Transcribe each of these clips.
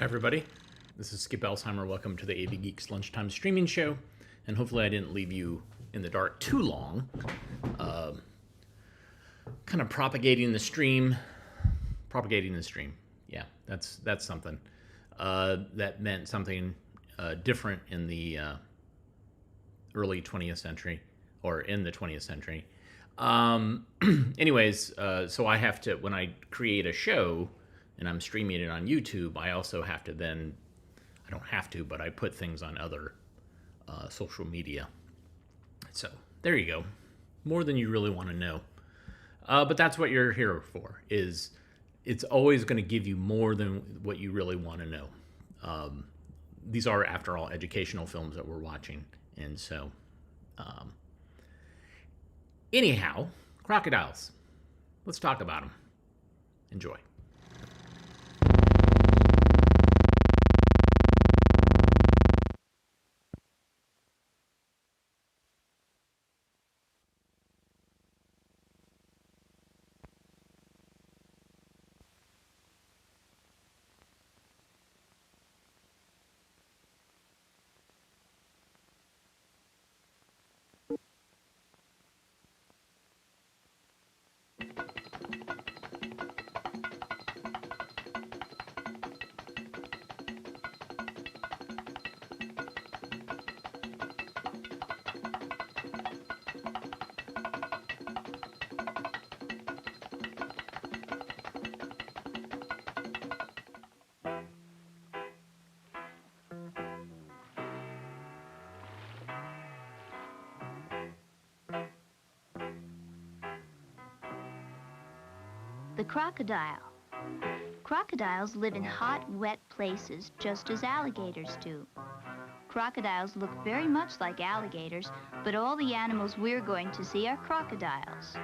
Hi everybody, this is Skip Elsheimer. Welcome to the AV Geeks Lunchtime Streaming Show, and hopefully I didn't leave you in the dark too long. Kind of propagating the stream. Yeah, that's something. That meant something different in the early 20th century, or in the 20th century. Anyways, so I have to, when I create a show, and I'm streaming it on YouTube, I also have to then, I don't have to, but I put things on other social media. So there you go. More than you really want to know. But that's what you're here for, is it's always going to give you more than what you really want to know. These are, after all, educational films that we're watching. And so, anyhow, Crocodiles. Let's talk about them. Enjoy. The crocodile. Crocodiles live in hot, wet places just as alligators do. Crocodiles look very much like alligators, but all the animals we're going to see are crocodiles.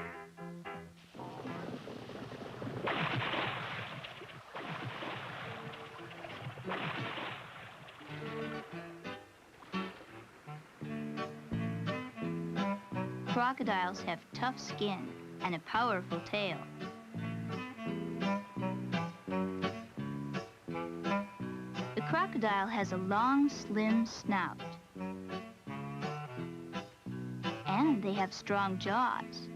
Crocodiles have tough skin and a powerful tail. The crocodile has a long, slim snout. And they have strong jaws.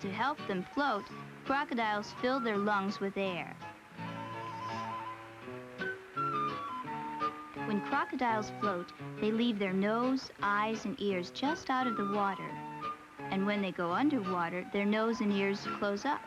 To help them float, crocodiles fill their lungs with air. When crocodiles float, they leave their nose, eyes, and ears just out of the water. And when they go underwater, their nose and ears close up.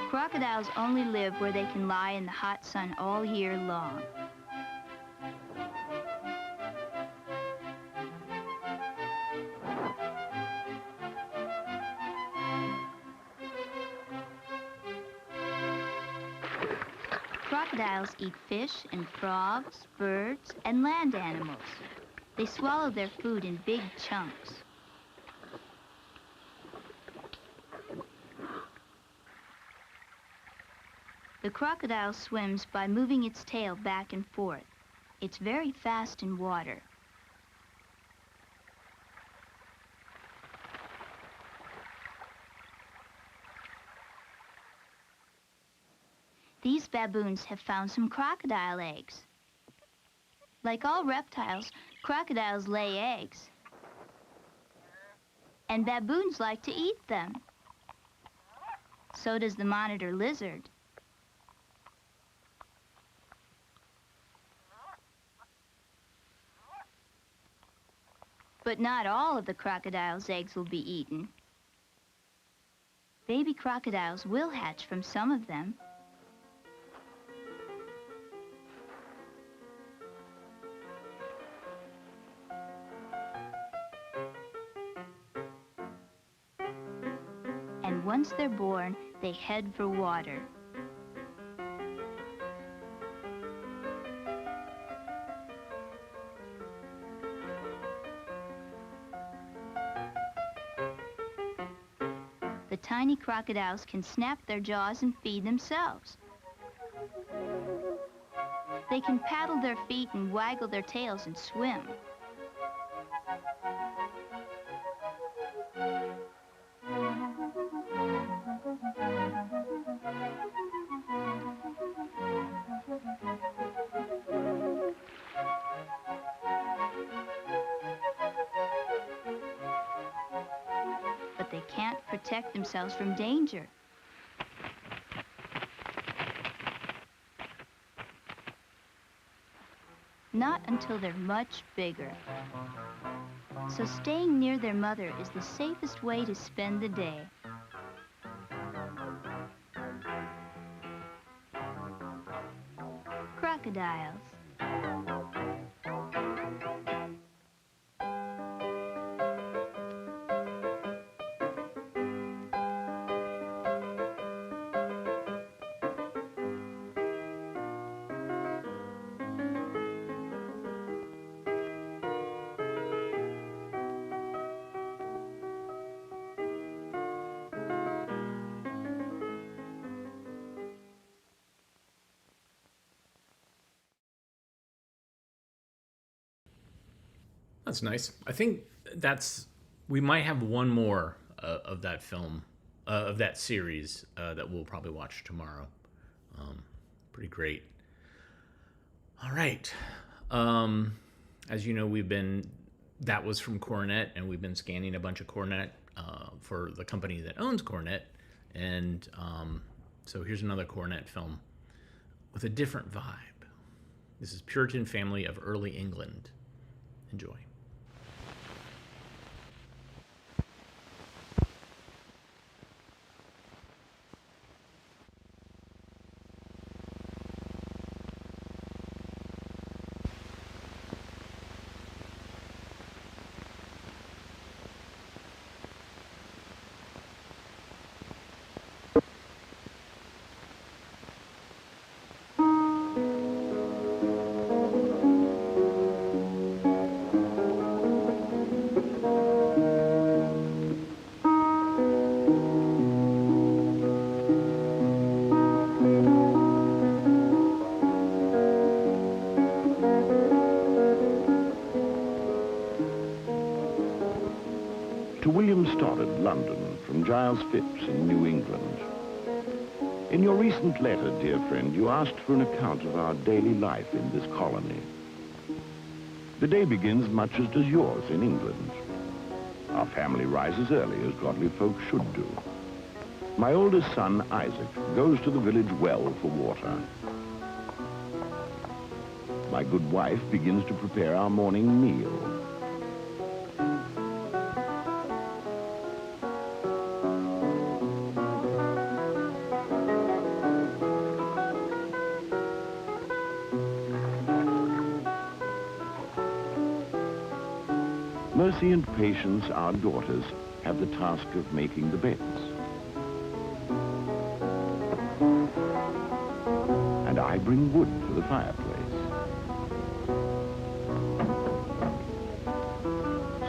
Crocodiles only live where they can lie in the hot sun all year long. Crocodiles eat fish and frogs, birds, and land animals. They swallow their food in big chunks. The crocodile swims by moving its tail back and forth. It's very fast in water. These baboons have found some crocodile eggs. Like all reptiles, crocodiles lay eggs. And baboons like to eat them. So does the monitor lizard. But not all of the crocodile's eggs will be eaten. Baby crocodiles will hatch from some of them. and once they're born, they head for water. The tiny crocodiles can snap their jaws and feed themselves. They can paddle their feet and waggle their tails and swim. But they can't protect themselves from danger. Not until they're much bigger. So staying near their mother is the safest way to spend the day. Crocodiles. That's nice. I think we might have one more of that film, of that series that we'll probably watch tomorrow. Pretty great. All right. As you know, that was from Coronet, and we've been scanning a bunch of Coronet for the company that owns Coronet. And so here's another Coronet film with a different vibe. This is Puritan Family of Early England. Enjoy. William Stoddard, London, from Giles Phipps in New England. In your recent letter, dear friend, you asked for an account of our daily life in this colony. The day begins much as does yours in England. Our family rises early, as godly folk should do. My oldest son, Isaac, goes to the village well for water. My good wife begins to prepare our morning meal. Mercy and Patience, our daughters, have the task of making the beds. And I bring wood for the fireplace.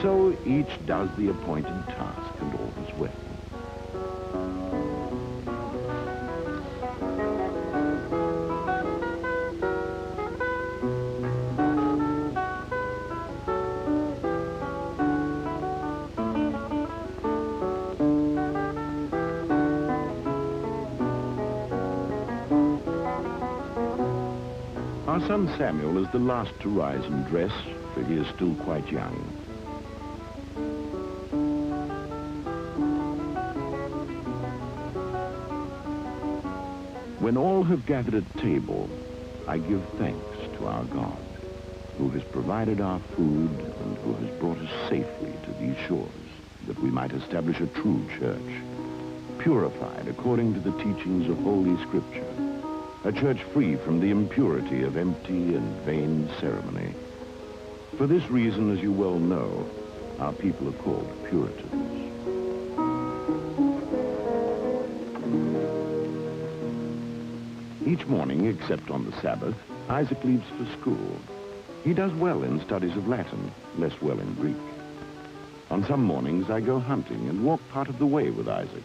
So each does the appointed task, and all is well. Our son Samuel is the last to rise and dress, for he is still quite young. When all have gathered at table, I give thanks to our God, who has provided our food and who has brought us safely to these shores, that we might establish a true church, purified according to the teachings of Holy Scripture, a church free from the impurity of empty and vain ceremony. For this reason, as you well know, our people are called Puritans. Each morning, except on the Sabbath, Isaac leaves for school. He does well in studies of Latin, less well in Greek. On some mornings, I go hunting and walk part of the way with Isaac.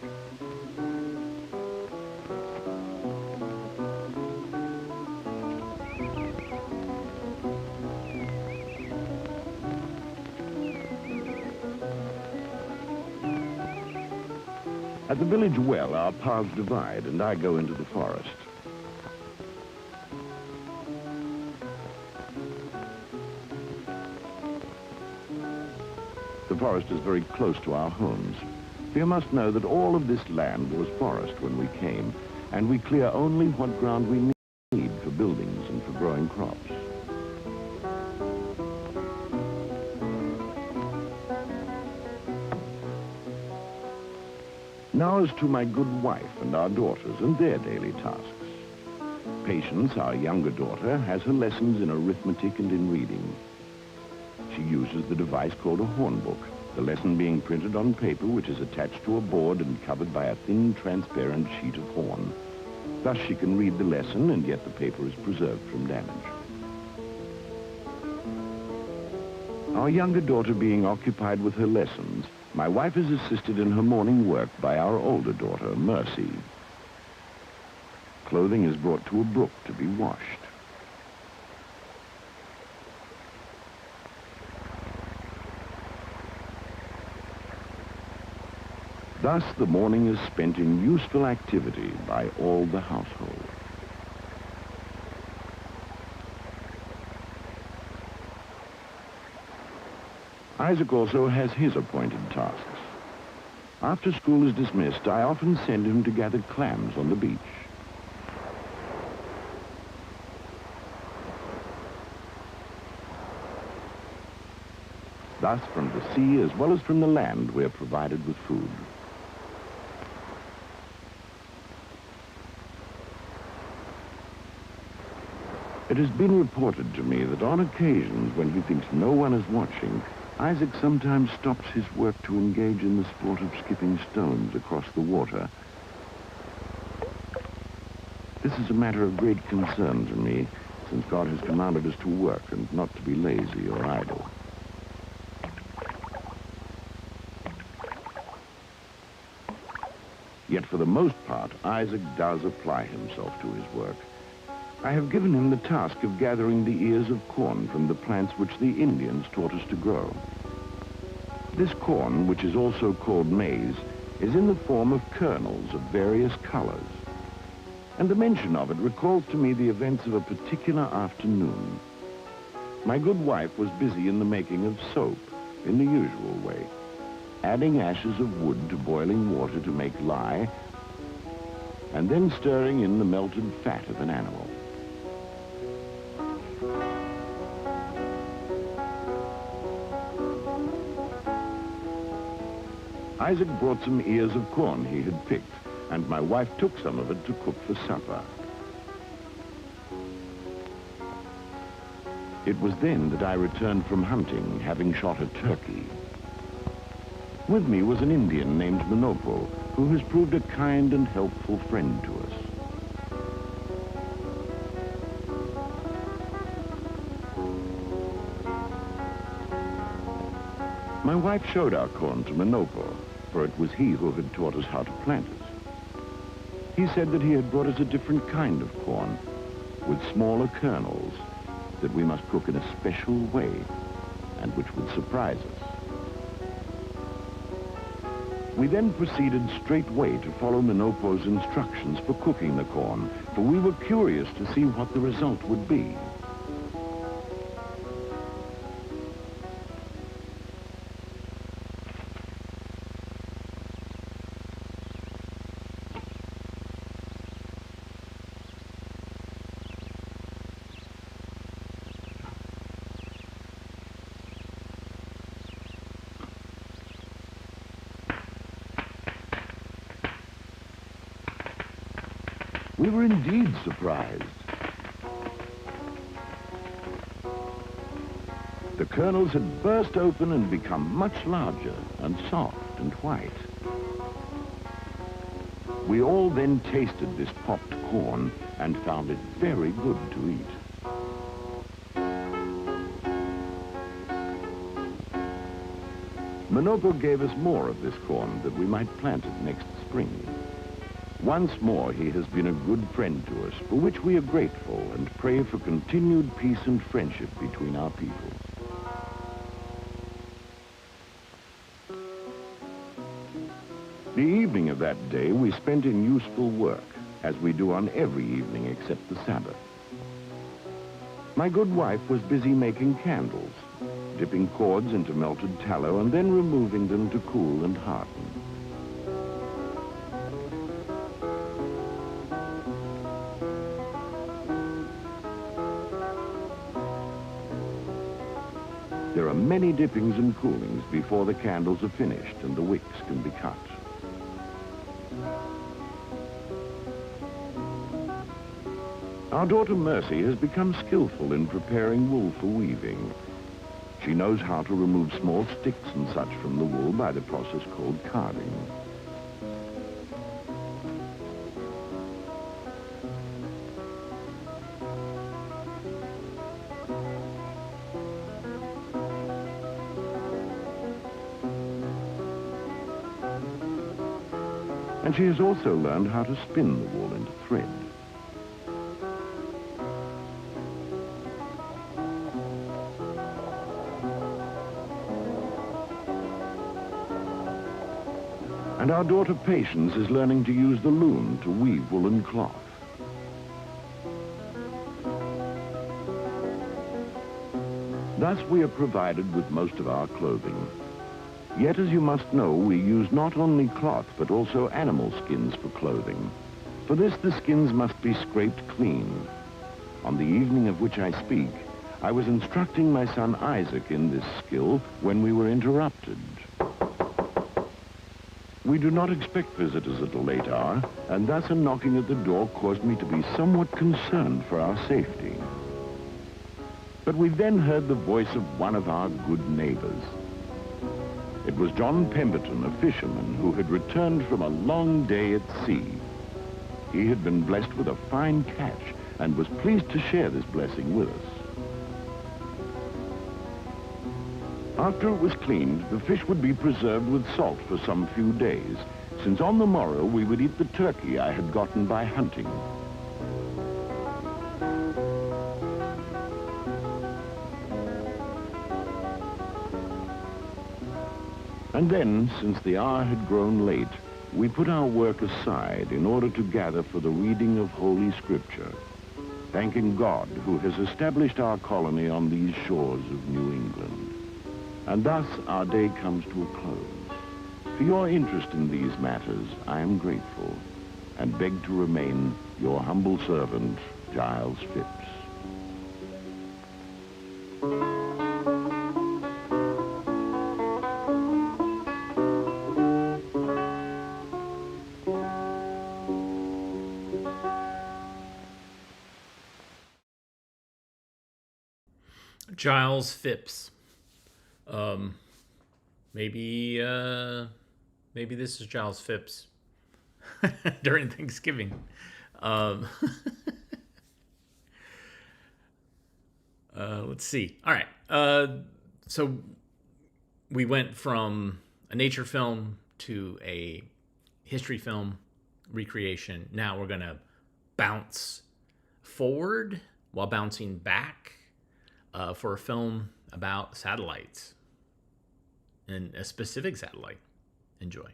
At the village well, our paths divide, and I go into the forest. The forest is very close to our homes. You must know that all of this land was forest when we came, and we clear only what ground we need for buildings and for growing crops. Now as to my good wife and our daughters and their daily tasks. Patience, our younger daughter, has her lessons in arithmetic and in reading. She uses the device called a hornbook, the lesson being printed on paper which is attached to a board and covered by a thin, transparent sheet of horn. Thus she can read the lesson, and yet the paper is preserved from damage. Our younger daughter being occupied with her lessons, my wife is assisted in her morning work by our older daughter, Mercy. Clothing is brought to a brook to be washed. Thus, the morning is spent in useful activity by all the household. Isaac also has his appointed tasks. After school is dismissed, I often send him to gather clams on the beach. Thus, from the sea as well as from the land, we are provided with food. It has been reported to me that on occasions when he thinks no one is watching, Isaac sometimes stops his work to engage in the sport of skipping stones across the water. This is a matter of great concern to me, since God has commanded us to work and not to be lazy or idle. Yet for the most part, Isaac does apply himself to his work. I have given him the task of gathering the ears of corn from the plants which the Indians taught us to grow. This corn, which is also called maize, is in the form of kernels of various colors. And the mention of it recalls to me the events of a particular afternoon. My good wife was busy in the making of soap, in the usual way, adding ashes of wood to boiling water to make lye, and then stirring in the melted fat of an animal. Isaac brought some ears of corn he had picked, and my wife took some of it to cook for supper. It was then that I returned from hunting, having shot a turkey. With me was an Indian named Manopo, who has proved a kind and helpful friend to us. My wife showed our corn to Manopo, for it was he who had taught us how to plant it. He said that he had brought us a different kind of corn, with smaller kernels, that we must cook in a special way, and which would surprise us. We then proceeded straightway to follow Manopo's instructions for cooking the corn, for we were curious to see what the result would be. We were indeed surprised. The kernels had burst open and become much larger and soft and white. We all then tasted this popped corn and found it very good to eat. Manopo gave us more of this corn that we might plant it next spring. Once more, he has been a good friend to us, for which we are grateful and pray for continued peace and friendship between our people. The evening of that day we spent in useful work, as we do on every evening except the Sabbath. My good wife was busy making candles, dipping cords into melted tallow and then removing them to cool and harden. There are many dippings and coolings before the candles are finished and the wicks can be cut. Our daughter Mercy has become skillful in preparing wool for weaving. She knows how to remove small sticks and such from the wool by the process called carding. And she has also learned how to spin the wool into thread. And our daughter Patience is learning to use the loom to weave woolen cloth. Thus we are provided with most of our clothing. Yet, as you must know, we use not only cloth, but also animal skins for clothing. For this, the skins must be scraped clean. On the evening of which I speak, I was instructing my son Isaac in this skill when we were interrupted. We do not expect visitors at a late hour, and thus a knocking at the door caused me to be somewhat concerned for our safety. But we then heard the voice of one of our good neighbors. It was John Pemberton, a fisherman who had returned from a long day at sea. He had been blessed with a fine catch and was pleased to share this blessing with us. After it was cleaned, the fish would be preserved with salt for some few days, since on the morrow we would eat the turkey I had gotten by hunting. And then, since the hour had grown late, we put our work aside in order to gather for the reading of Holy Scripture, thanking God who has established our colony on these shores of New England. And thus our day comes to a close. For your interest in these matters, I am grateful and beg to remain your humble servant, Giles Phipps. Giles Phipps. Maybe this is Giles Phipps during Thanksgiving. Let's see. All right. So we went from a nature film to a history film recreation. Now we're going to bounce forward while bouncing back for a film about satellites and a specific satellite. Enjoy.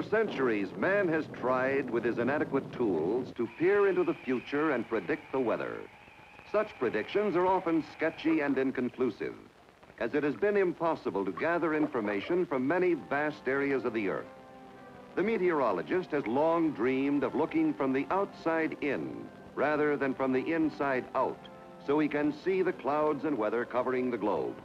For centuries, man has tried with his inadequate tools to peer into the future and predict the weather. Such predictions are often sketchy and inconclusive, as it has been impossible to gather information from many vast areas of the Earth. The meteorologist has long dreamed of looking from the outside in rather than from the inside out, so he can see the clouds and weather covering the globe.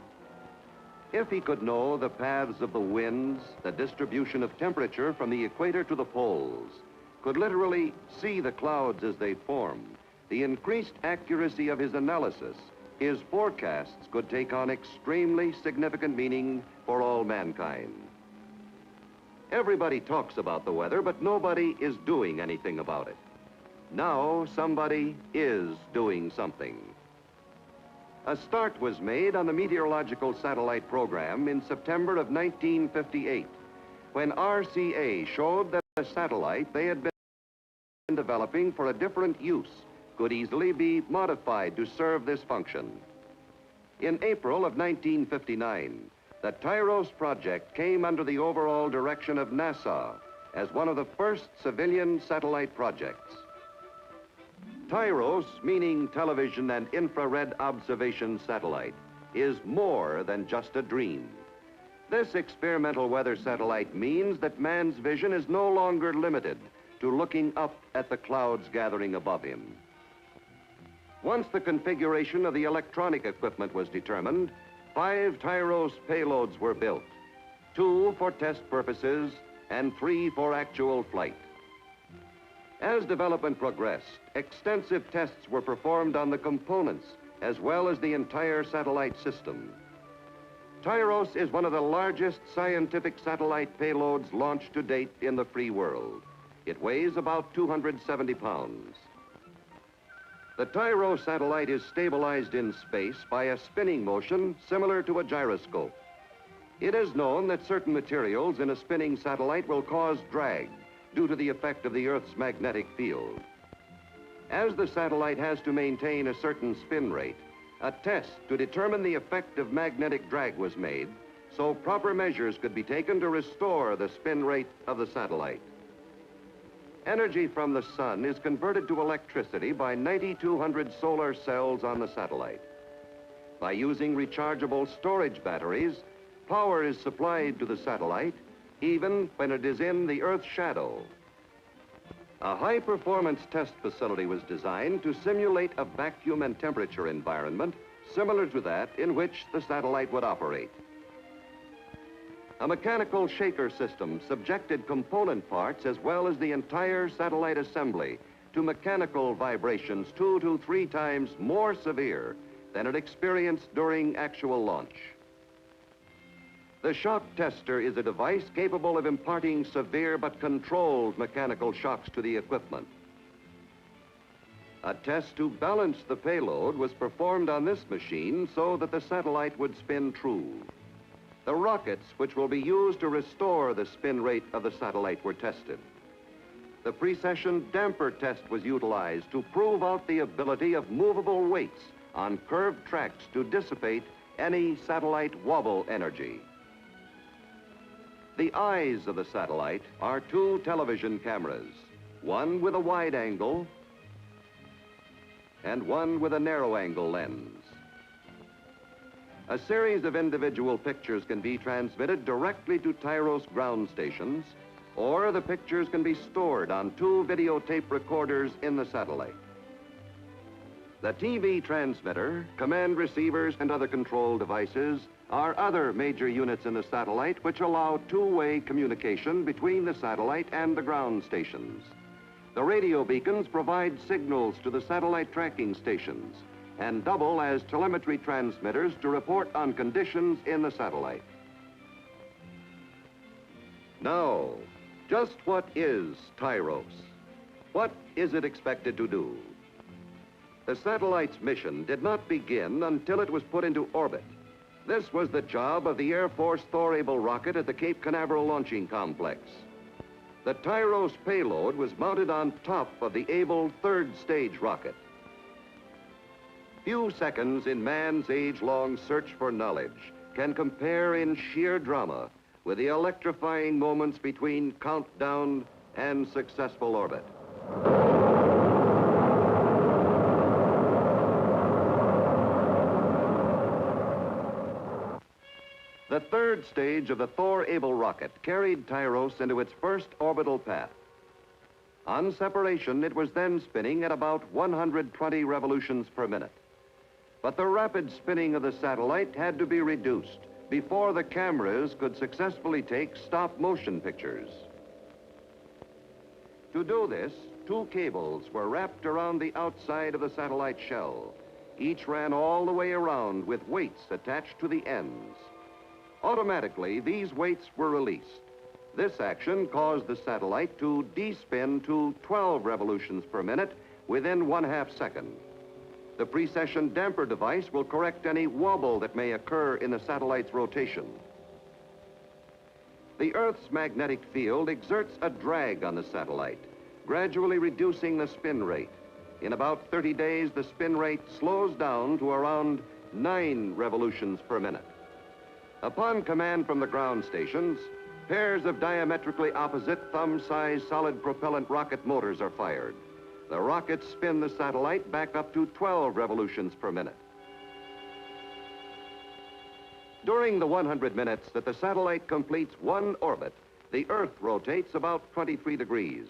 If he could know the paths of the winds, the distribution of temperature from the equator to the poles, could literally see the clouds as they form, the increased accuracy of his analysis, his forecasts could take on extremely significant meaning for all mankind. Everybody talks about the weather, but nobody is doing anything about it. Now somebody is doing something. A start was made on the meteorological satellite program in September of 1958, when RCA showed that a satellite they had been developing for a different use could easily be modified to serve this function. In April of 1959, the TIROS project came under the overall direction of NASA as one of the first civilian satellite projects. TIROS, meaning Television and Infrared Observation Satellite, is more than just a dream. This experimental weather satellite means that man's vision is no longer limited to looking up at the clouds gathering above him. Once the configuration of the electronic equipment was determined, 5 TIROS payloads were built, 2 for test purposes and 3 for actual flight. As development progressed, extensive tests were performed on the components as well as the entire satellite system. TIROS is one of the largest scientific satellite payloads launched to date in the free world. It weighs about 270 pounds. The TIROS satellite is stabilized in space by a spinning motion similar to a gyroscope. It is known that certain materials in a spinning satellite will cause drag due to the effect of the Earth's magnetic field. As the satellite has to maintain a certain spin rate, a test to determine the effect of magnetic drag was made, so proper measures could be taken to restore the spin rate of the satellite. Energy from the sun is converted to electricity by 9,200 solar cells on the satellite. By using rechargeable storage batteries, power is supplied to the satellite even when it is in the Earth's shadow. A high-performance test facility was designed to simulate a vacuum and temperature environment similar to that in which the satellite would operate. A mechanical shaker system subjected component parts as well as the entire satellite assembly to mechanical vibrations 2 to 3 times more severe than it experienced during actual launch. The shock tester is a device capable of imparting severe but controlled mechanical shocks to the equipment. A test to balance the payload was performed on this machine so that the satellite would spin true. The rockets which will be used to restore the spin rate of the satellite were tested. The precession damper test was utilized to prove out the ability of movable weights on curved tracks to dissipate any satellite wobble energy. The eyes of the satellite are 2 television cameras, one with a wide angle and one with a narrow angle lens. A series of individual pictures can be transmitted directly to TIROS ground stations, or the pictures can be stored on 2 videotape recorders in the satellite. The TV transmitter, command receivers, and other control devices are other major units in the satellite which allow two-way communication between the satellite and the ground stations. The radio beacons provide signals to the satellite tracking stations and double as telemetry transmitters to report on conditions in the satellite. Now, just what is TIROS? What is it expected to do? The satellite's mission did not begin until it was put into orbit. This was the job of the Air Force Thor-Able rocket at the Cape Canaveral Launching Complex. The TIROS payload was mounted on top of the Able third stage rocket. Few seconds in man's age-long search for knowledge can compare in sheer drama with the electrifying moments between countdown and successful orbit. The third stage of the Thor-Able rocket carried TIROS into its first orbital path. On separation, it was then spinning at about 120 revolutions per minute. But the rapid spinning of the satellite had to be reduced before the cameras could successfully take stop-motion pictures. To do this, two cables were wrapped around the outside of the satellite shell. Each ran all the way around with weights attached to the ends. Automatically, these weights were released. This action caused the satellite to despin to 12 revolutions per minute within 1/2 second. The precession damper device will correct any wobble that may occur in the satellite's rotation. The Earth's magnetic field exerts a drag on the satellite, gradually reducing the spin rate. In about 30 days, the spin rate slows down to around 9 revolutions per minute. Upon command from the ground stations, pairs of diametrically opposite thumb-sized solid propellant rocket motors are fired. The rockets spin the satellite back up to 12 revolutions per minute. During the 100 minutes that the satellite completes one orbit, the Earth rotates about 23 degrees.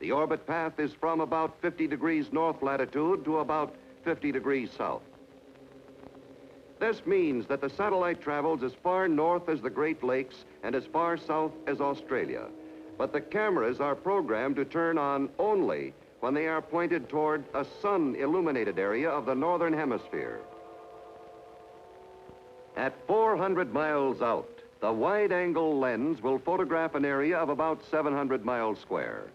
The orbit path is from about 50 degrees north latitude to about 50 degrees south. This means that the satellite travels as far north as the Great Lakes and as far south as Australia. But the cameras are programmed to turn on only when they are pointed toward a sun-illuminated area of the northern hemisphere. At 400 miles out, the wide-angle lens will photograph an area of about 700 miles square,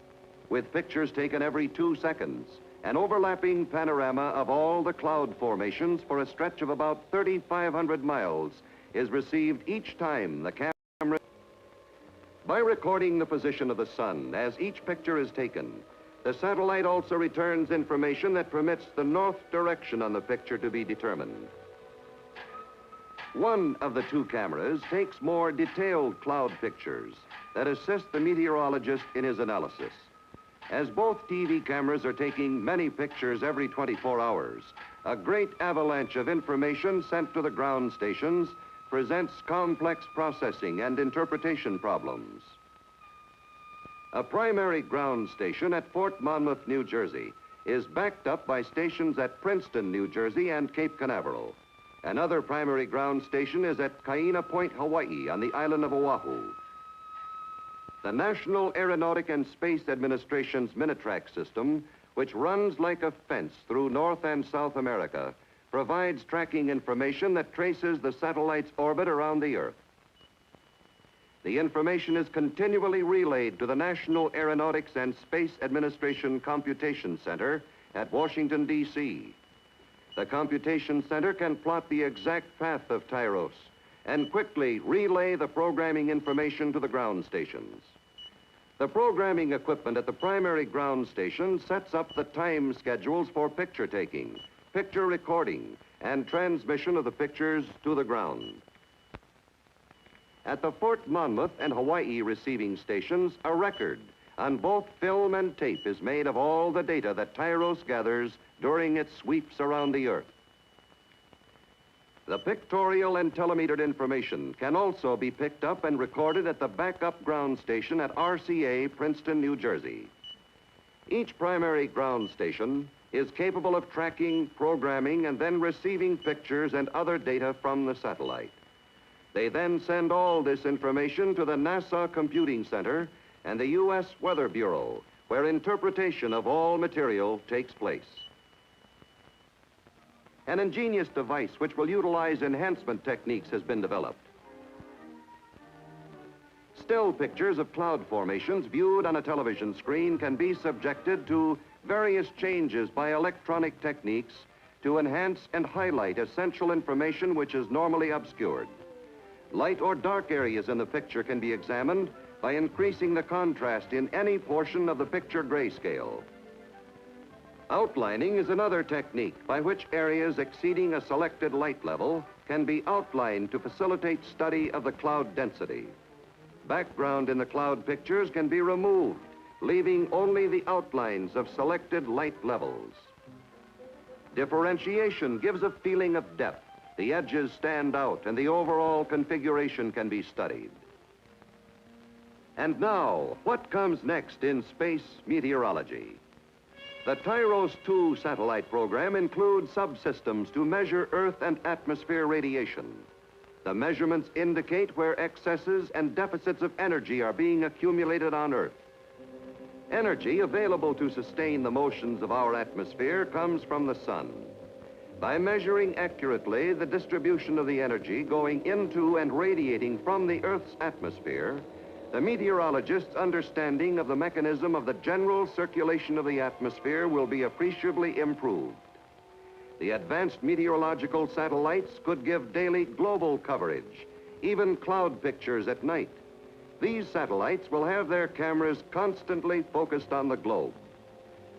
with pictures taken every 2 seconds. An overlapping panorama of all the cloud formations for a stretch of about 3,500 miles is received each time the camera. By recording the position of the sun as each picture is taken, the satellite also returns information that permits the north direction on the picture to be determined. One of the two cameras takes more detailed cloud pictures that assist the meteorologist in his analysis. As both TV cameras are taking many pictures every 24 hours, a great avalanche of information sent to the ground stations presents complex processing and interpretation problems. A primary ground station at Fort Monmouth, New Jersey, is backed up by stations at Princeton, New Jersey, and Cape Canaveral. Another primary ground station is at Kaina Point, Hawaii, on the island of Oahu. The National Aeronautic and Space Administration's Minitrack system, which runs like a fence through North and South America, provides tracking information that traces the satellite's orbit around the Earth. The information is continually relayed to the National Aeronautics and Space Administration Computation Center at Washington, D.C. The Computation Center can plot the exact path of TIROS and quickly relay the programming information to the ground stations. The programming equipment at the primary ground station sets up the time schedules for picture taking, picture recording, and transmission of the pictures to the ground. At the Fort Monmouth and Hawaii receiving stations, a record on both film and tape is made of all the data that TIROS gathers during its sweeps around the Earth. The pictorial and telemetered information can also be picked up and recorded at the backup ground station at RCA, Princeton, New Jersey. Each primary ground station is capable of tracking, programming, and then receiving pictures and other data from the satellite. They then send all this information to the NASA Computing Center and the U.S. Weather Bureau, where interpretation of all material takes place. An ingenious device which will utilize enhancement techniques has been developed. Still pictures of cloud formations viewed on a television screen can be subjected to various changes by electronic techniques to enhance and highlight essential information which is normally obscured. Light or dark areas in the picture can be examined by increasing the contrast in any portion of the picture grayscale. Outlining is another technique by which areas exceeding a selected light level can be outlined to facilitate study of the cloud density. background in the cloud pictures can be removed, leaving only the outlines of selected light levels. Differentiation gives a feeling of depth. The edges stand out, and the overall configuration can be studied. And now, what comes next in space meteorology? The TIROS 2 satellite program includes subsystems to measure Earth and atmosphere radiation. The measurements indicate where excesses and deficits of energy are being accumulated on Earth. Energy available to sustain the motions of our atmosphere comes from the sun. By measuring accurately the distribution of the energy going into and radiating from the Earth's atmosphere, the meteorologist's understanding of the mechanism of the general circulation of the atmosphere will be appreciably improved. The advanced meteorological satellites could give daily global coverage, even cloud pictures at night. These satellites will have their cameras constantly focused on the globe.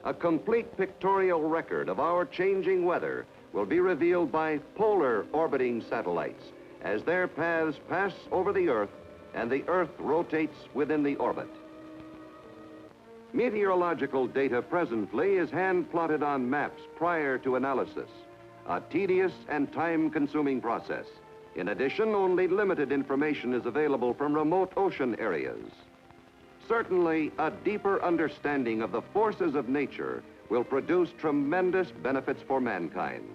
A complete pictorial record of our changing weather will be revealed by polar orbiting satellites as their paths pass over the Earth and the Earth rotates within the orbit. Meteorological data presently is hand-plotted on maps prior to analysis, a tedious and time-consuming process. In addition, only limited information is available from remote ocean areas. Certainly, a deeper understanding of the forces of nature will produce tremendous benefits for mankind.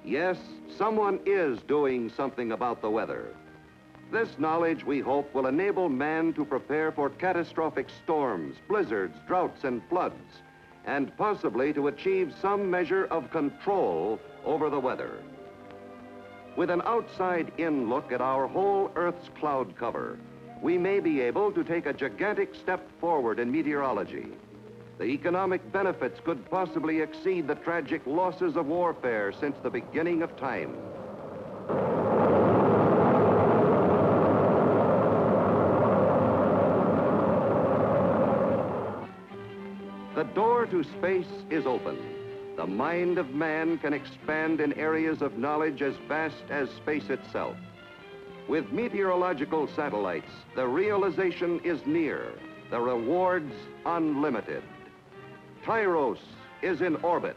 Yes, someone is doing something about the weather. This knowledge, we hope, will enable man to prepare for catastrophic storms, blizzards, droughts, and floods, and possibly to achieve some measure of control over the weather. With an outside-in look at our whole Earth's cloud cover, we may be able to take a gigantic step forward in meteorology. The economic benefits could possibly exceed the tragic losses of warfare since the beginning of time. The door to space is open. The mind of man can expand in areas of knowledge as vast as space itself. With meteorological satellites, the realization is near, the rewards unlimited. TIROS is in orbit.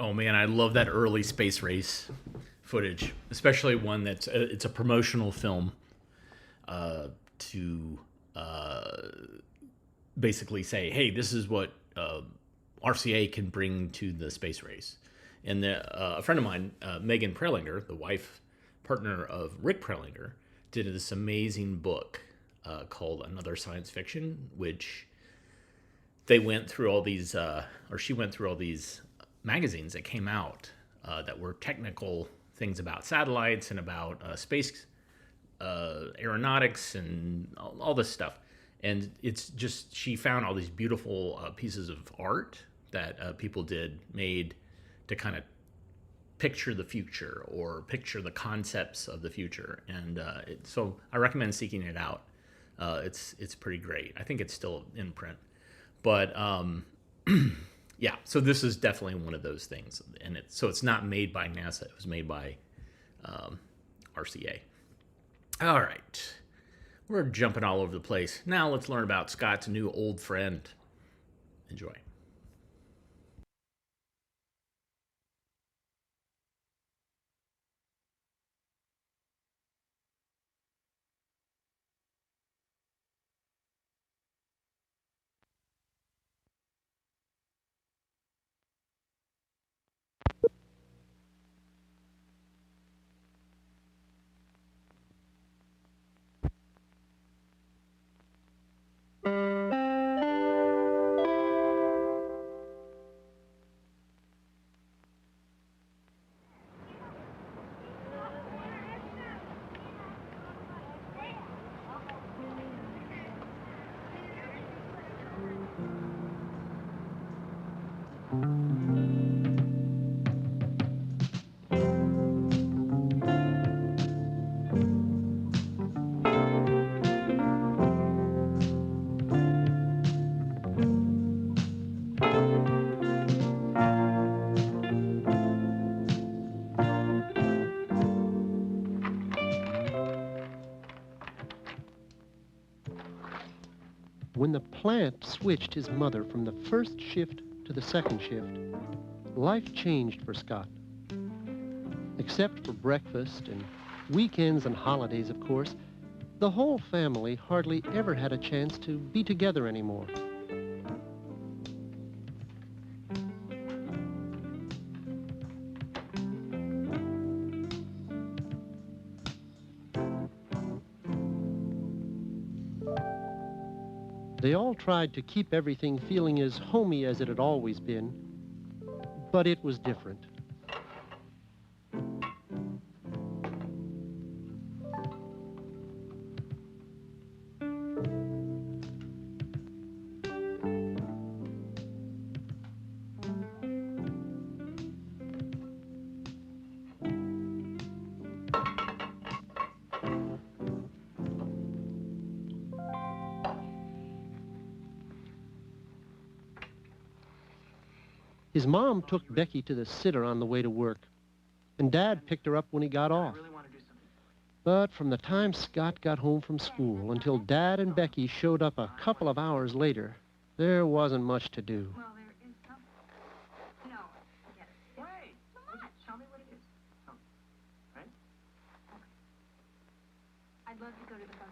Oh man, I love that early space race footage, especially one that's it's a promotional film to basically say, hey, this is what RCA can bring to the space race. And a friend of mine, Megan Prelinger, the wife partner of Rick Prelinger, did this amazing book called Another Science Fiction, which they went through all these, or she went through all these magazines that came out that were technical things about satellites and about space aeronautics and all this stuff. And it's just, she found all these beautiful pieces of art that people made to kind of picture the future or picture the concepts of the future. And so I recommend seeking it out. It's pretty great. I think it's still in print. But yeah, so this is definitely one of those things. And it's not made by NASA. It was made by RCA. All right. We're jumping all over the place. Now let's learn about Scott's new old friend. Enjoy. When the plant switched his mother from the first shift to the second shift, life changed for Scott. Except for breakfast and weekends and holidays, of course, the whole family hardly ever had a chance to be together anymore. They all tried to keep everything feeling as homey as it had always been, but it was different. His mom took Becky to the sitter on the way to work, and Dad picked her up when he got off. But from the time Scott got home from school until Dad and Becky showed up a couple of hours later, there wasn't much to do. Well, there is something. No, forget it. Wait. Come on. Show me what it is. Oh. Right? Okay. I'd love to go to the buggy.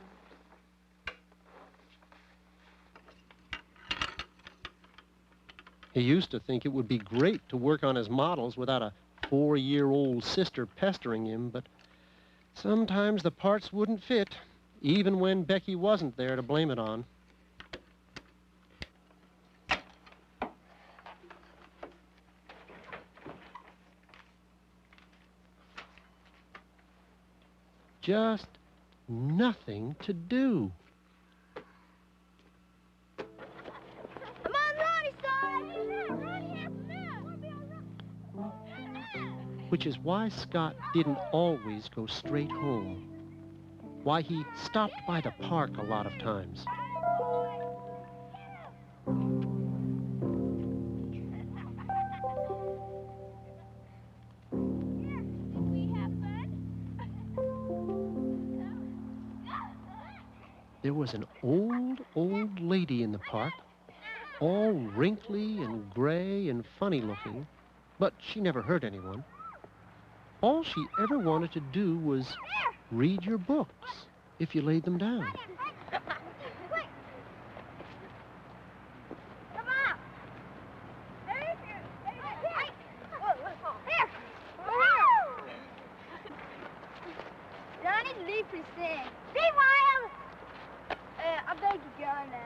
He used to think it would be great to work on his models without a 4-year-old sister pestering him, but sometimes the parts wouldn't fit, even when Becky wasn't there to blame it on. Just nothing to do. Which is why Scott didn't always go straight home. Why he stopped by the park a lot of times. There was an old lady in the park, all wrinkly and gray and funny looking, but she never hurt anyone. All she ever wanted to do was read your books, if you laid them down. Johnny, leave me sing. Be wild! I beg you, John, now.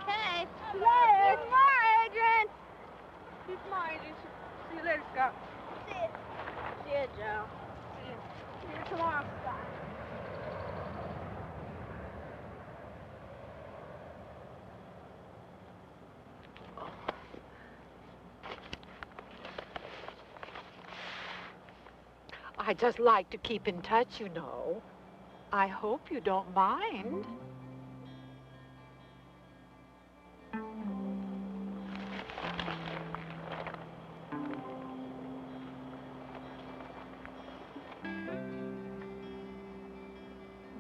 Okay. Later. More, Adrian. Keep my Adrian. See you later, Scott. See you. See you, Joe. See you. See you tomorrow, Scott. I just like to keep in touch, you know. I hope you don't mind.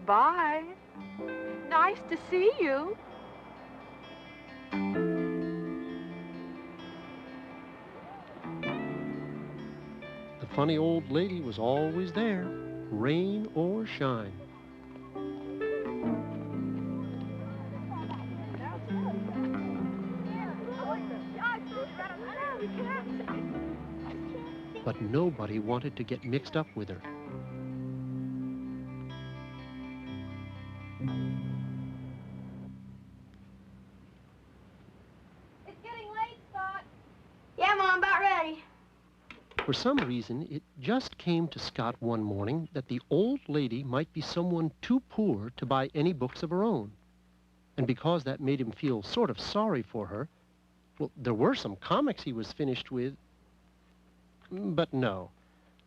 Bye. Nice to see you. The funny old lady was always there, rain or shine. But nobody wanted to get mixed up with her. It's getting late, Scott. Yeah, Mom, about ready. For some reason, it just came to Scott one morning that the old lady might be someone too poor to buy any books of her own. And because that made him feel sort of sorry for her, well, there were some comics he was finished with. But no,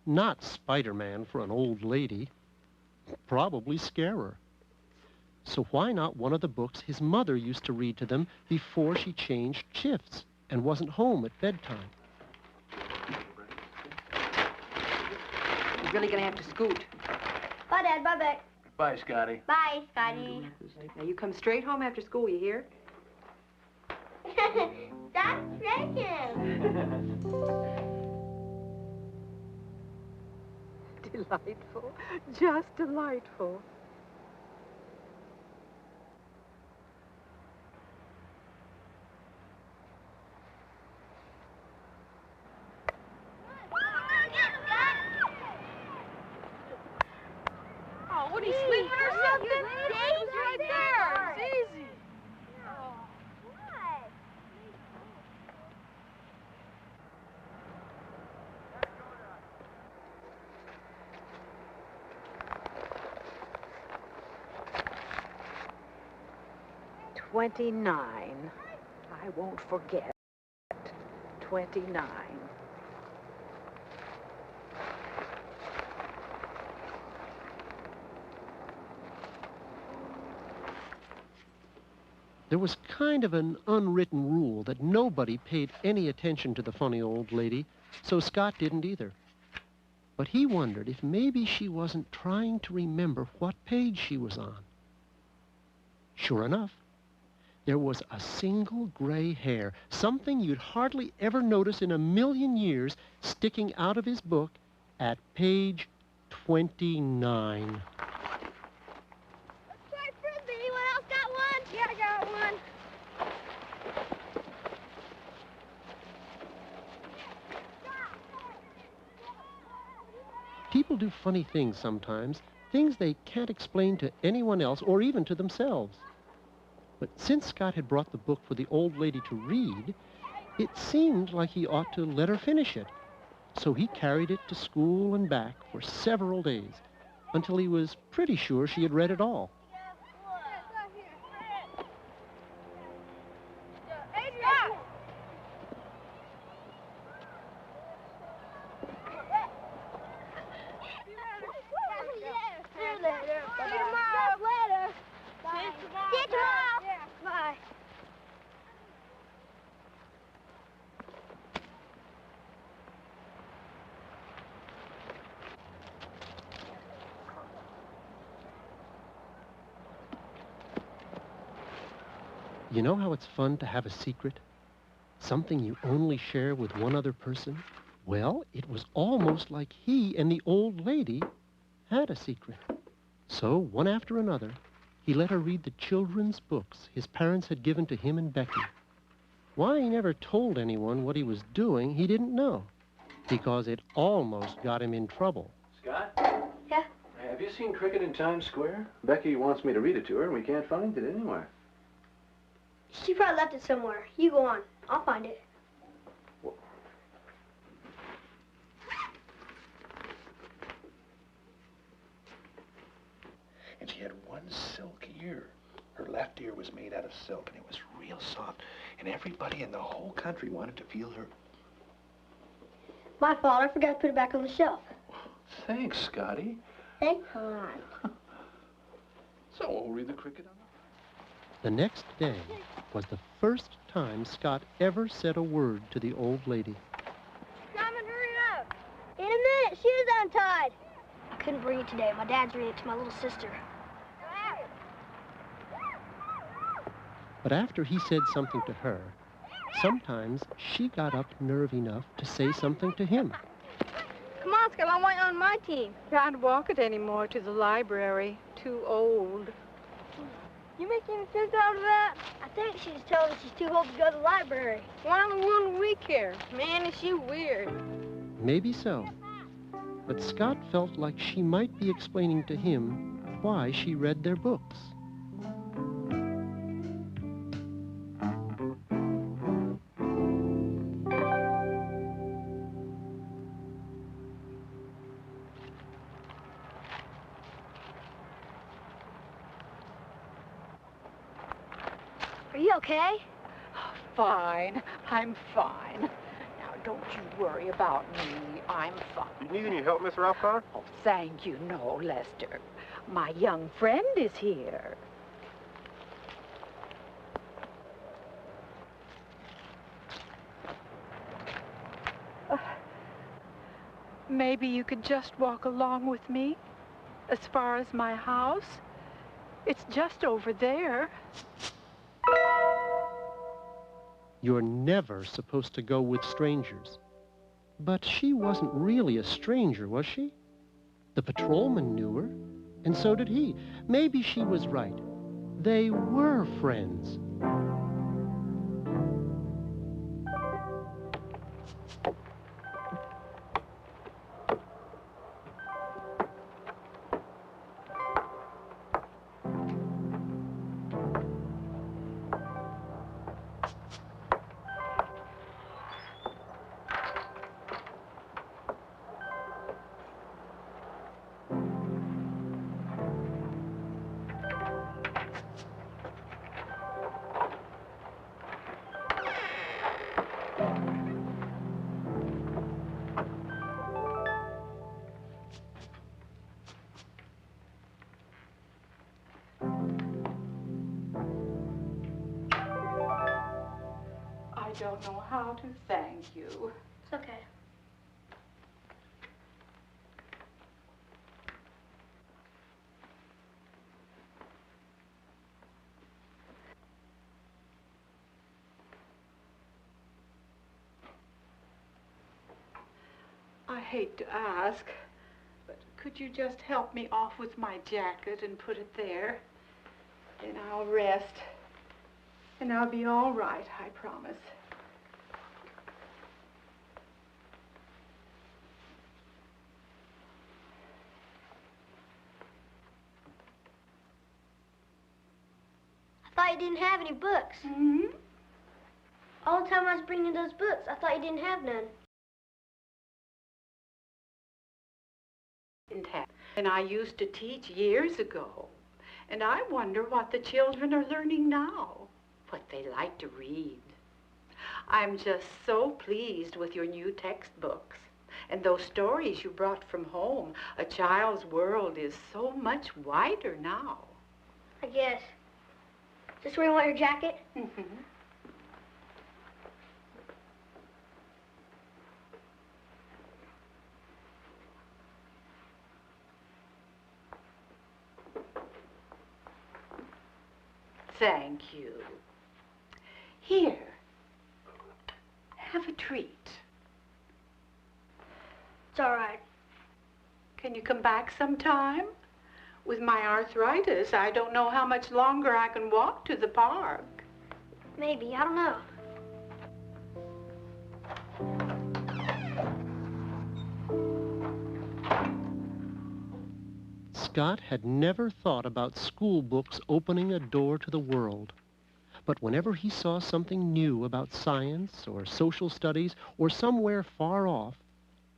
not Spider-Man for an old lady. Probably scare her. So why not one of the books his mother used to read to them before she changed shifts and wasn't home at bedtime? You're really gonna have to scoot. Bye, Dad. Bye, Beck. Bye, Scotty. Bye, Scotty. Now, you come straight home after school, you hear? Stop shaking. Delightful. Just delightful. Oh, what, are you sleeping or something? It was right there. It's easy. What? 29. I won't forget. 29. There was kind of an unwritten rule that nobody paid any attention to the funny old lady, so Scott didn't either. But he wondered if maybe she wasn't trying to remember what page she was on. Sure enough, there was a single gray hair, something you'd hardly ever notice in a million years, sticking out of his book at page 29. Anyone else got one? Yeah, I got one. People do funny things sometimes, things they can't explain to anyone else or even to themselves. But since Scott had brought the book for the old lady to read, it seemed like he ought to let her finish it. So he carried it to school and back for several days, until he was pretty sure she had read it all. You know how it's fun to have a secret? Something you only share with one other person? Well, it was almost like he and the old lady had a secret. So, one after another, he let her read the children's books his parents had given to him and Becky. Why he never told anyone what he was doing, he didn't know, because it almost got him in trouble. Scott? Yeah? Have you seen Cricket in Times Square? Becky wants me to read it to her, and we can't find it anywhere. She probably left it somewhere. You go on. I'll find it. And she had one silk ear. Her left ear was made out of silk, and it was real soft. And everybody in the whole country wanted to feel her. My fault. I forgot to put it back on the shelf. Thanks, Scotty. Thanks a lot. So we'll read the Cricket on The next day was the first time Scott ever said a word to the old lady. Simon, hurry up. In a minute. Shoes untied. I couldn't bring it today. My dad's reading it to my little sister. But after he said something to her, sometimes she got up nerve enough to say something to him. Come on, Scott. I want you on my team. Can't walk it anymore to the library. Too old. You make any sense out of that? I think she's telling us she's too old to go to the library. Why wouldn't we care? Man, is she weird. Maybe so. But Scott felt like she might be explaining to him why she read their books. Are you okay? Fine. I'm fine. Now, don't you worry about me. I'm fine. You need any help, Miss Ralph? Oh, thank you. No, Lester. My young friend is here. Maybe you could just walk along with me? As far as my house, it's just over there. You're never supposed to go with strangers. But she wasn't really a stranger, was she? The patrolman knew her, and so did he. Maybe she was right. They were friends. I don't know how to thank you. It's okay. I hate to ask, but could you just help me off with my jacket and put it there? Then I'll rest, and I'll be all right, I promise. I thought you didn't have any books. Mm-hmm. All the time I was bringing those books, I thought you didn't have none. And I used to teach years ago. And I wonder what the children are learning now, what they like to read. I'm just so pleased with your new textbooks and those stories you brought from home. A child's world is so much wider now. I guess. Is this where you want your jacket? Mm-hmm. Thank you. Here, have a treat. It's all right. Can you come back sometime? With my arthritis, I don't know how much longer I can walk to the park. Maybe, I don't know. Scott had never thought about school books opening a door to the world. But whenever he saw something new about science or social studies or somewhere far off,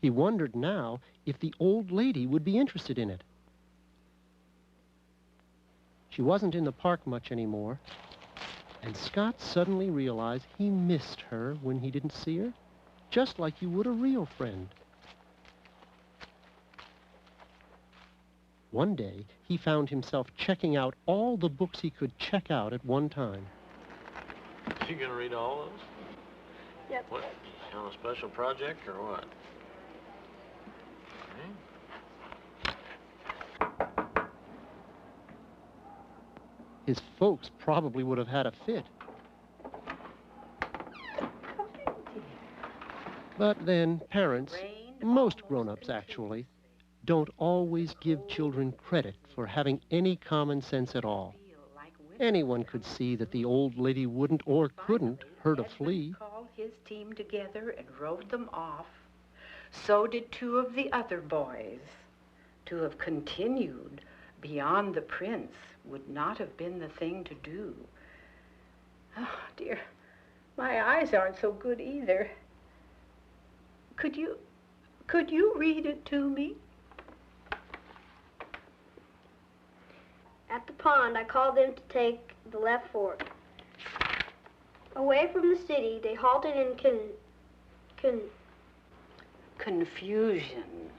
he wondered now if the old lady would be interested in it. She wasn't in the park much anymore, and Scott suddenly realized he missed her when he didn't see her, just like you would a real friend. One day, he found himself checking out all the books he could check out at one time. You gonna read all of those? Yep. What, on a special project or what? His folks probably would have had a fit. But then parents, most grown-ups actually, don't always give children credit for having any common sense at all. Anyone could see that the old lady wouldn't or couldn't hurt a flea. Called his team together and wrote them off. So did two of the other boys. To have continued beyond the prince would not have been the thing to do. Oh, dear, my eyes aren't so good either. Could you read it to me? At the pond, I called them to take the left fork. Away from the city, they halted in Confusion.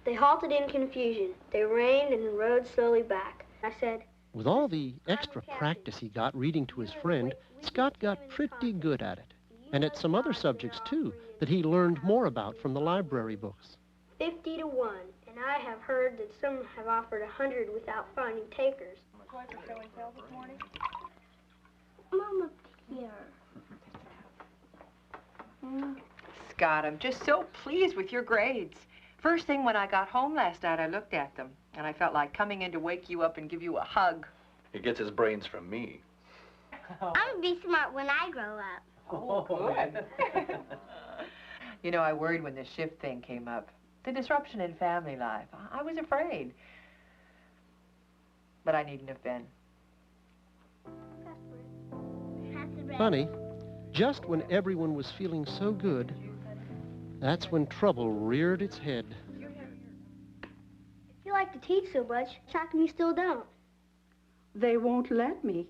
They halted in confusion. They reined and rode slowly back. I said, with all the extra practice he got reading to his friend, Scott got pretty good at it. And at some other subjects, too, that he learned more about from the library books. 50 to 1, and And I have heard that some have offered 100 without finding takers. Going for show and tell this morning? Mama, here. Scott, I'm just so pleased with your grades. First thing when I got home last night, I looked at them, and I felt like coming in to wake you up and give you a hug. He gets his brains from me. I'm gonna be smart when I grow up. Oh, good. You know, I worried when this shift thing came up. The disruption in family life. I was afraid. But I needn't have been. Funny, just when everyone was feeling so good, that's when trouble reared its head. If you like to teach so much, how come you still don't? They won't let me.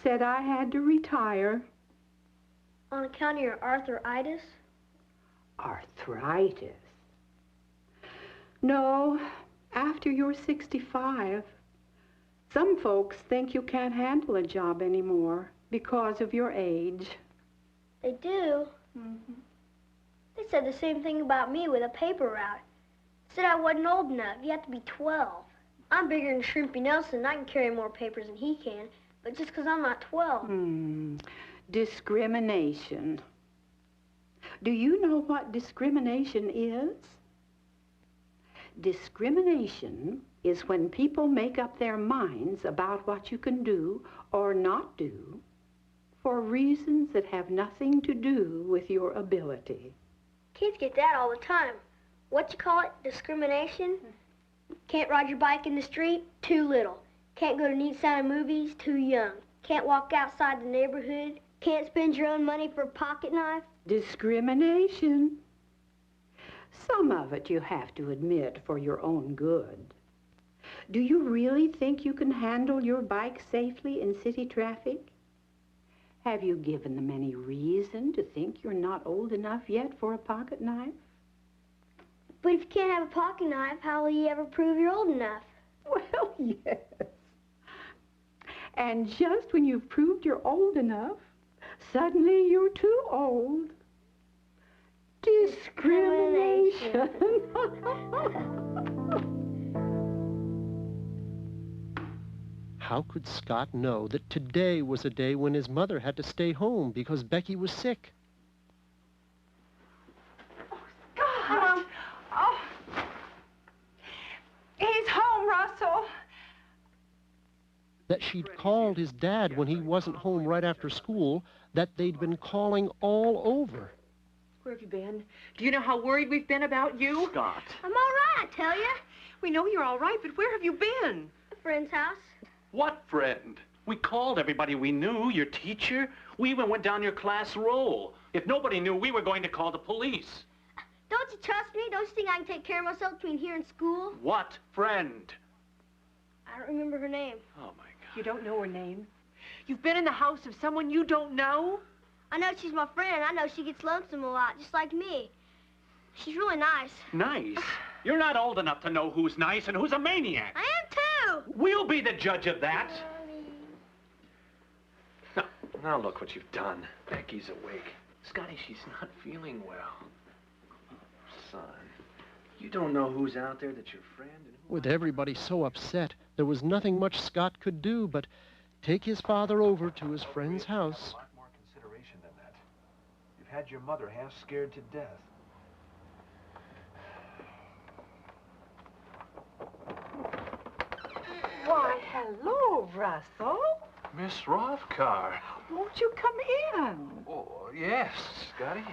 Said I had to retire. On account of your arthritis? Arthritis? No, after you're 65. Some folks think you can't handle a job anymore because of your age. They do? Mm-hmm. They said the same thing about me with a paper route. Said I wasn't old enough. You have to be 12. I'm bigger than Shrimpy Nelson. I can carry more papers than he can. But just because I'm not 12. Discrimination. Do you know what discrimination is? Discrimination is when people make up their minds about what you can do or not do for reasons that have nothing to do with your ability. Kids get that all the time. What you call it? Discrimination? Can't ride your bike in the street? Too little. Can't go to neat sounding movies? Too young. Can't walk outside the neighborhood? Can't spend your own money for a pocket knife? Discrimination. Some of it you have to admit for your own good. Do you really think you can handle your bike safely in city traffic? Have you given them any reason to think you're not old enough yet for a pocket knife? But if you can't have a pocket knife, how will you ever prove you're old enough? Well, yes. And just when you've proved you're old enough, suddenly you're too old. Discrimination. How could Scott know that today was a day when his mother had to stay home because Becky was sick? God! Oh. He's home, Russell. That she'd called his dad when he wasn't home right after school, that they'd been calling all over. Where have you been? Do you know how worried we've been about you? Scott. I'm all right, I tell you. We know you're all right, but where have you been? A friend's house. What friend? We called everybody we knew, your teacher. We even went down your class roll. If nobody knew, we were going to call the police. Don't you trust me? Don't you think I can take care of myself between here and school? What friend? I don't remember her name. Oh, my God. You don't know her name? You've been in the house of someone you don't know? I know she's my friend. I know she gets lonesome a lot, just like me. She's really nice. Nice? You're not old enough to know who's nice and who's a maniac. I am, too. We'll be the judge of that. Now look what you've done. Becky's awake. Scotty, she's not feeling well. Son, you don't know who's out there that's your friend and who... With everybody so upset, there was nothing much Scott could do but take his father over to his friend's house. A lot more consideration than that. You've had your mother half scared to death. Why, hello, Russell. Miss Rothkar. Won't you come in? Oh, yes, Scotty.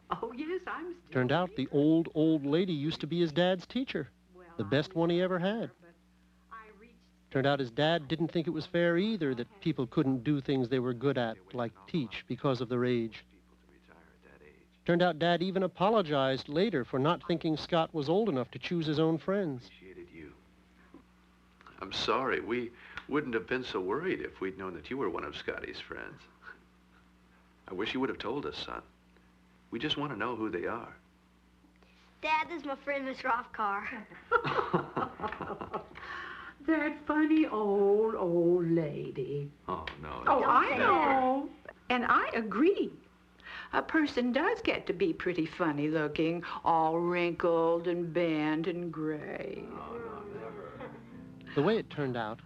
Oh, yes, I'm still... Turned out the old lady used to be his dad's teacher, the best one he ever had. Turned out his dad didn't think it was fair either that people couldn't do things they were good at, like teach, because of their age. Turned out Dad even apologized later for not thinking Scott was old enough to choose his own friends. Appreciated you. I'm sorry. We wouldn't have been so worried if we'd known that you were one of Scotty's friends. I wish you would have told us, son. We just want to know who they are. Dad, this is my friend, Miss Rothkar. That funny old lady. Oh, no. Oh, I know. And I agree. a person does get to be pretty funny looking, all wrinkled and bent and gray. The way it turned out,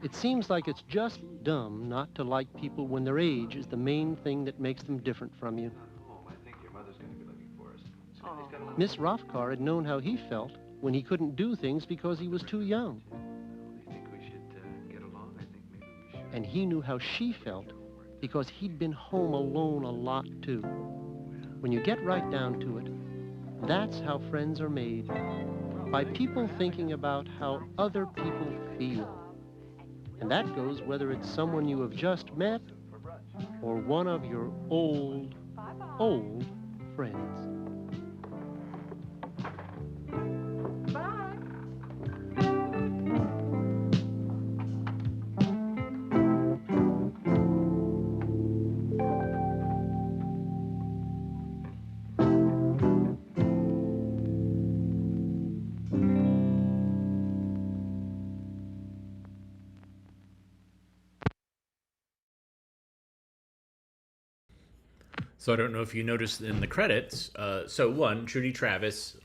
it seems like it's just dumb not to like people when their age is the main thing that makes them different from you. Miss Rothkar had known how he felt when he couldn't do things because he was too young. And he knew how she felt because he'd been home alone a lot too. When you get right down to it, that's how friends are made. By people thinking about how other people feel. And that goes whether it's someone you have just met or one of your old friends. So I don't know if you noticed in the credits. So one, Trudy Travis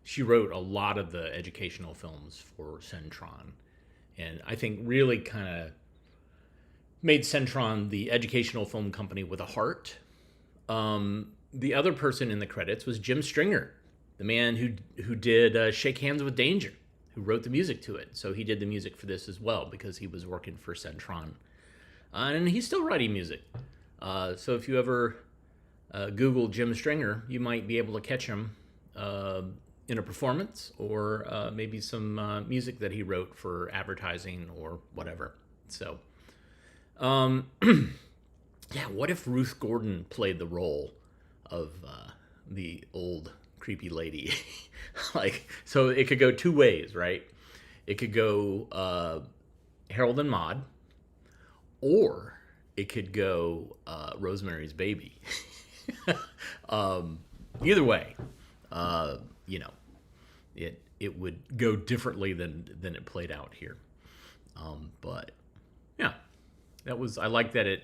she wrote a lot of the educational films for Centron, and I think really kind of made Centron the educational film company with a heart. The other person in the credits was Jim Stringer, the man who did Shake Hands with Danger, who wrote the music to it. So he did the music for this as well because he was working for Centron, and he's still writing music. So if you ever Google Jim Stringer, you might be able to catch him in a performance or maybe some music that he wrote for advertising or whatever. So, yeah, what if Ruth Gordon played the role of the old creepy lady? So it could go two ways, right? It could go Harold and Maude, or it could go Rosemary's Baby. Either way, it would go differently than it played out here. But yeah, I like that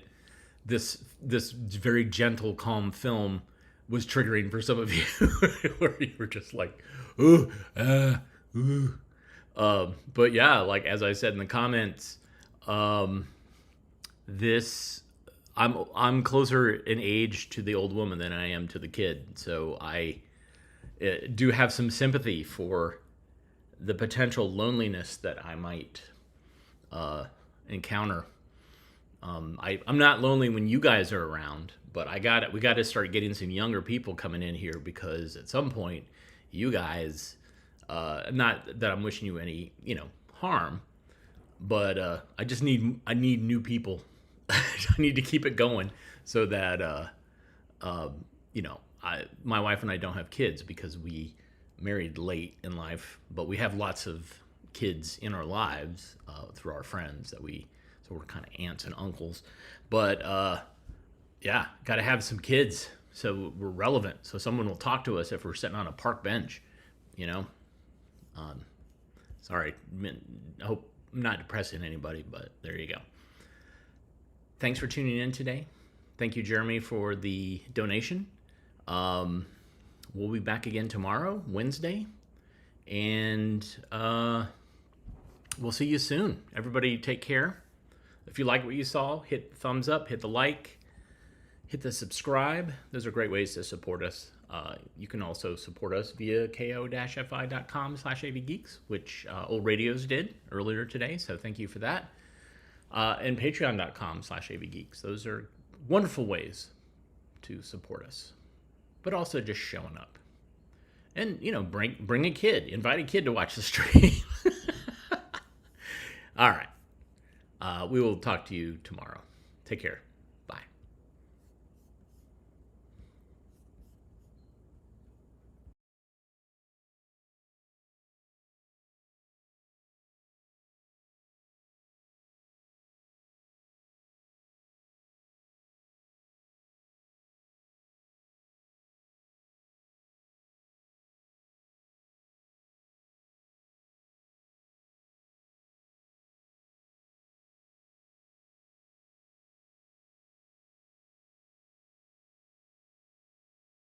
this very gentle, calm film was triggering for some of you, where you were just like, ooh, ooh. But yeah, like as I said in the comments, I'm closer in age to the old woman than I am to the kid, so I do have some sympathy for the potential loneliness that I might encounter. I'm not lonely when you guys are around, but we got to start getting some younger people coming in here, because at some point, you guys, not that I'm wishing you any harm, but I need new people. I need to keep it going so that my wife and I don't have kids because we married late in life, but we have lots of kids in our lives through our friends so we're kind of aunts and uncles. But yeah, got to have some kids so we're relevant, so someone will talk to us if we're sitting on a park bench. Sorry, I hope I'm not depressing anybody, but there you go. Thanks for tuning in today. Thank you, Jeremy, for the donation. We'll be back again tomorrow, Wednesday, and we'll see you soon. Everybody take care. If you like what you saw, hit the thumbs up, hit the like, hit the subscribe. Those are great ways to support us. You can also support us via ko-fi.com/avgeeks, which Old Radios did earlier today, so thank you for that. And patreon.com/avgeeks. Those are wonderful ways to support us, but also just showing up. And, bring a kid. Invite a kid to watch the stream. All right. We will talk to you tomorrow. Take care.